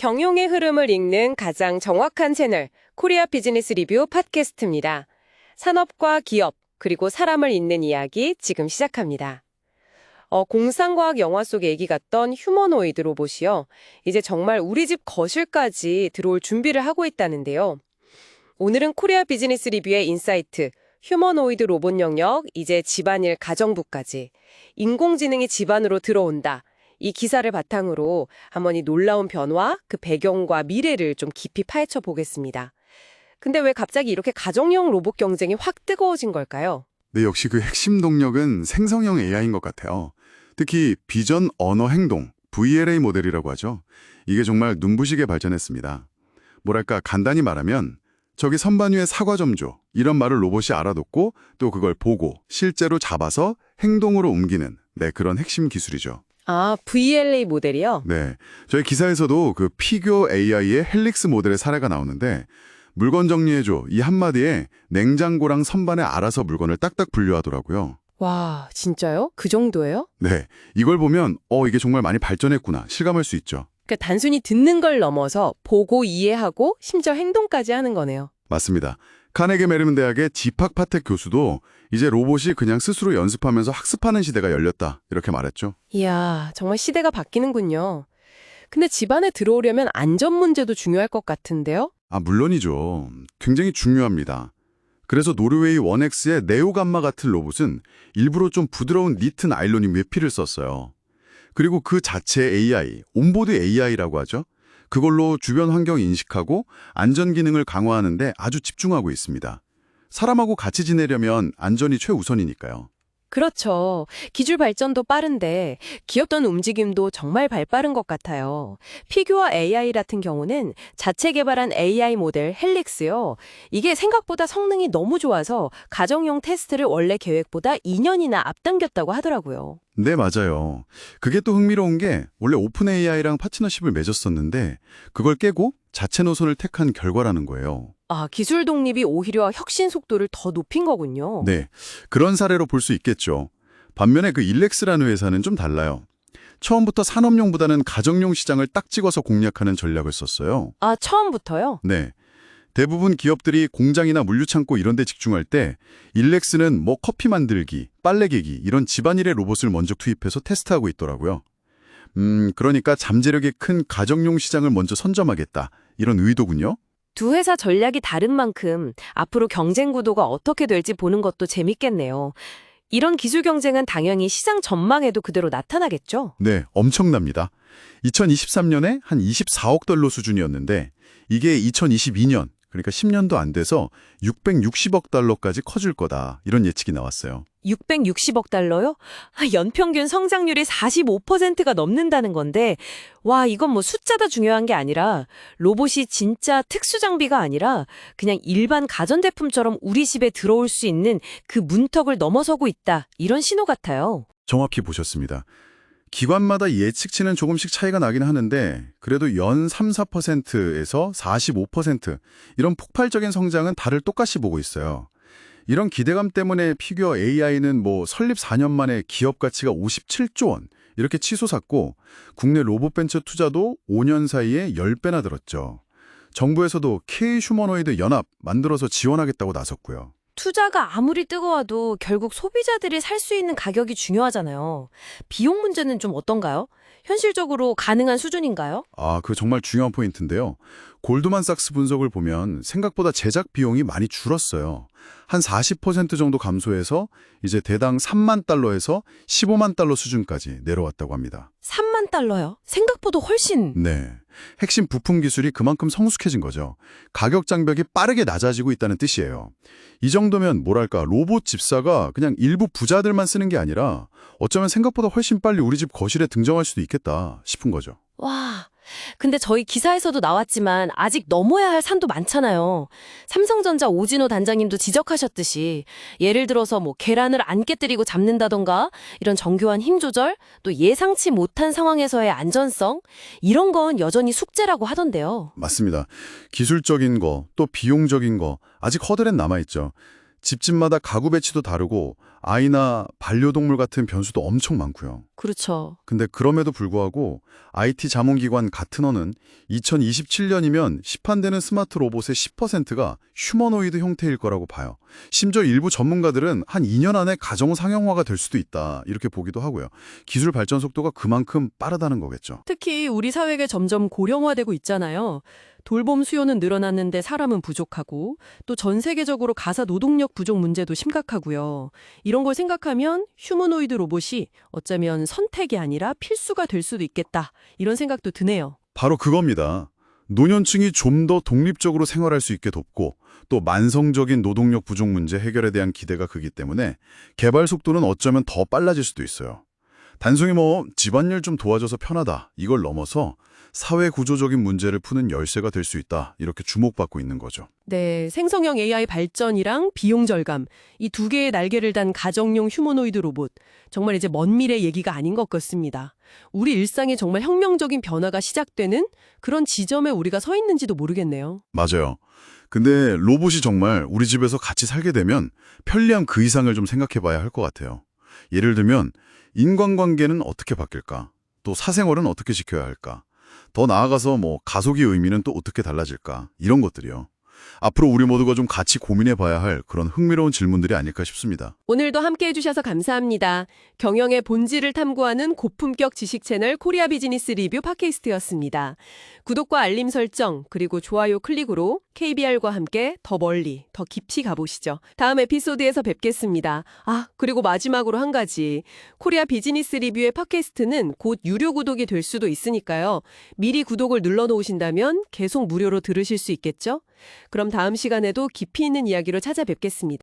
경영의 흐름을 읽는 가장 정확한 채널, 코리아 비즈니스 리뷰 팟캐스트입니다. 산업과 기업, 그리고 사람을 잇는 이야기 지금 시작합니다. 공상과학 영화 속 얘기 같던 휴머노이드 로봇이요. 이제 정말 우리 집 거실까지 들어올 준비를 하고 있다는데요. 오늘은 코리아 비즈니스 리뷰의 인사이트, 휴머노이드 로봇 영역, 이제 집안일 가정부까지 인공지능이 집안으로 들어온다. 이 기사를 바탕으로 한번 이 놀라운 변화, 그 배경과 미래를 좀 깊이 파헤쳐 보겠습니다. 근데 왜 갑자기 이렇게 가정용 로봇 경쟁이 확 뜨거워진 걸까요? 네, 역시 그 핵심 동력은 생성형 AI인 것 같아요. 특히 비전 언어 행동, VLA 모델이라고 하죠. 이게 정말 눈부시게 발전했습니다. 뭐랄까 간단히 말하면 저기 선반 위에 사과 좀 줘. 이런 말을 로봇이 알아듣고 또 그걸 보고 실제로 잡아서 행동으로 옮기는 그런 핵심 기술이죠. 아, VLA 모델이요? 네, 저희 기사에서도 그 피규어 AI의 헬릭스 모델의 사례가 나오는데 물건 정리해줘 이 한마디에 냉장고랑 선반에 알아서 물건을 딱딱 분류하더라고요. 와, 진짜요? 그 정도예요? 네, 이걸 보면 이게 정말 많이 발전했구나 실감할 수 있죠. 그러니까 단순히 듣는 걸 넘어서 보고 이해하고 심지어 행동까지 하는 거네요. 맞습니다. 카네기 멜론 대학의 지팍 파텍 교수도 이제 로봇이 그냥 스스로 연습하면서 학습하는 시대가 열렸다 이렇게 말했죠. 이야, 정말 시대가 바뀌는군요. 근데 집안에 들어오려면 안전 문제도 중요할 것 같은데요? 물론이죠. 굉장히 중요합니다. 그래서 노르웨이 원엑스의 네오감마 같은 로봇은 일부러 좀 부드러운 니트 나일론인 외피를 썼어요. 그리고 그 자체 AI, 온보드 AI라고 하죠. 그걸로 주변 환경 인식하고 안전 기능을 강화하는데 아주 집중하고 있습니다. 사람하고 같이 지내려면 안전이 최우선이니까요. 그렇죠. 기술 발전도 빠른데 기업던 움직임도 정말 발빠른 것 같아요. 피규어 AI 같은 경우는 자체 개발한 AI 모델 헬릭스요. 이게 생각보다 성능이 너무 좋아서 가정용 테스트를 원래 계획보다 2년이나 앞당겼다고 하더라고요. 네, 맞아요. 그게 또 흥미로운 게 원래 오픈 AI랑 파트너십을 맺었었는데 그걸 깨고 자체 노선을 택한 결과라는 거예요. 아, 기술 독립이 오히려 혁신 속도를 더 높인 거군요. 네, 그런 사례로 볼 수 있겠죠. 반면에 그 일렉스라는 회사는 좀 달라요. 처음부터 산업용보다는 가정용 시장을 딱 찍어서 공략하는 전략을 썼어요. 아, 처음부터요? 네, 대부분 기업들이 공장이나 물류창고 이런 데 집중할 때 일렉스는 커피 만들기, 빨래 개기 이런 집안일의 로봇을 먼저 투입해서 테스트하고 있더라고요. 그러니까 잠재력이 큰 가정용 시장을 먼저 선점하겠다 이런 의도군요. 두 회사 전략이 다른 만큼 앞으로 경쟁 구도가 어떻게 될지 보는 것도 재밌겠네요. 이런 기술 경쟁은 당연히 시장 전망에도 그대로 나타나겠죠? 네, 엄청납니다. 2023년에 한 24억 달러 수준이었는데 이게 2022년, 그러니까 10년도 안 돼서 660억 달러까지 커질 거다 이런 예측이 나왔어요. 660억 달러요? 연평균 성장률이 45%가 넘는다는 건데, 와, 이건 뭐 숫자가 중요한 게 아니라 로봇이 진짜 특수 장비가 아니라 그냥 일반 가전제품처럼 우리 집에 들어올 수 있는 그 문턱을 넘어서고 있다. 이런 신호 같아요. 정확히 보셨습니다. 기관마다 예측치는 조금씩 차이가 나긴 하는데 그래도 연 3, 4%에서 45% 이런 폭발적인 성장은 다들 똑같이 보고 있어요. 이런 기대감 때문에 피규어 AI는 설립 4년 만에 기업 가치가 57조 원 이렇게 치솟았고 국내 로봇 벤처 투자도 5년 사이에 10배나 늘었죠. 정부에서도 K-휴머노이드 연합 만들어서 지원하겠다고 나섰고요. 투자가 아무리 뜨거워도 결국 소비자들이 살 수 있는 가격이 중요하잖아요. 비용 문제는 좀 어떤가요? 현실적으로 가능한 수준인가요? 그거 정말 중요한 포인트인데요. 골드만삭스 분석을 보면 생각보다 제작 비용이 많이 줄었어요. 한 40% 정도 감소해서 이제 대당 3만 달러에서 15만 달러 수준까지 내려왔다고 합니다. 3만 달러요? 생각보다 훨씬. 네. 핵심 부품 기술이 그만큼 성숙해진 거죠. 가격 장벽이 빠르게 낮아지고 있다는 뜻이에요. 이 정도면 로봇 집사가 그냥 일부 부자들만 쓰는 게 아니라 어쩌면 생각보다 훨씬 빨리 우리 집 거실에 등장할 수도 있겠다 싶은 거죠. 와, 근데 저희 기사에서도 나왔지만 아직 넘어야 할 산도 많잖아요. 삼성전자 오진호 단장님도 지적하셨듯이 예를 들어서 계란을 안 깨뜨리고 잡는다던가 이런 정교한 힘 조절, 또 예상치 못한 상황에서의 안전성 이런 건 여전히 숙제라고 하던데요. 맞습니다. 기술적인 거, 또 비용적인 거 아직 허들엔 남아있죠. 집집마다 가구 배치도 다르고 아이나 반려동물 같은 변수도 엄청 많고요. 그렇죠. 근데 그럼에도 불구하고 IT 자문기관 가트너는 2027년이면 시판되는 스마트 로봇의 10%가 휴머노이드 형태일 거라고 봐요. 심지어 일부 전문가들은 한 2년 안에 가정 상용화가 될 수도 있다 이렇게 보기도 하고요. 기술 발전 속도가 그만큼 빠르다는 거겠죠. 특히 우리 사회가 점점 고령화되고 있잖아요. 돌봄 수요는 늘어났는데 사람은 부족하고 또 전 세계적으로 가사 노동력 부족 문제도 심각하고요. 이런 걸 생각하면 휴머노이드 로봇이 어쩌면 선택이 아니라 필수가 될 수도 있겠다. 이런 생각도 드네요. 바로 그겁니다. 노년층이 좀 더 독립적으로 생활할 수 있게 돕고 또 만성적인 노동력 부족 문제 해결에 대한 기대가 크기 때문에 개발 속도는 어쩌면 더 빨라질 수도 있어요. 단순히 집안일 좀 도와줘서 편하다 이걸 넘어서 사회 구조적인 문제를 푸는 열쇠가 될 수 있다 이렇게 주목받고 있는 거죠. 네, 생성형 AI 발전이랑 비용 절감, 이 두 개의 날개를 단 가정용 휴머노이드 로봇, 정말 이제 먼 미래 얘기가 아닌 것 같습니다. 우리 일상에 정말 혁명적인 변화가 시작되는 그런 지점에 우리가 서 있는지도 모르겠네요. 맞아요. 근데 로봇이 정말 우리 집에서 같이 살게 되면 편리함 그 이상을 좀 생각해 봐야 할 것 같아요. 예를 들면 인간관계는 어떻게 바뀔까? 또 사생활은 어떻게 지켜야 할까? 더 나아가서 가족의 의미는 또 어떻게 달라질까? 이런 것들이요. 앞으로 우리 모두가 좀 같이 고민해 봐야 할 그런 흥미로운 질문들이 아닐까 싶습니다. 오늘도 함께해 주셔서 감사합니다. 경영의 본질을 탐구하는 고품격 지식 채널 코리아 비즈니스 리뷰 팟캐스트였습니다. 구독과 알림 설정 그리고 좋아요 클릭으로 KBR과 함께 더 멀리, 더 깊이 가보시죠. 다음 에피소드에서 뵙겠습니다. 그리고 마지막으로 한 가지. 코리아 비즈니스 리뷰의 팟캐스트는 곧 유료 구독이 될 수도 있으니까요. 미리 구독을 눌러놓으신다면 계속 무료로 들으실 수 있겠죠? 그럼 다음 시간에도 깊이 있는 이야기로 찾아뵙겠습니다.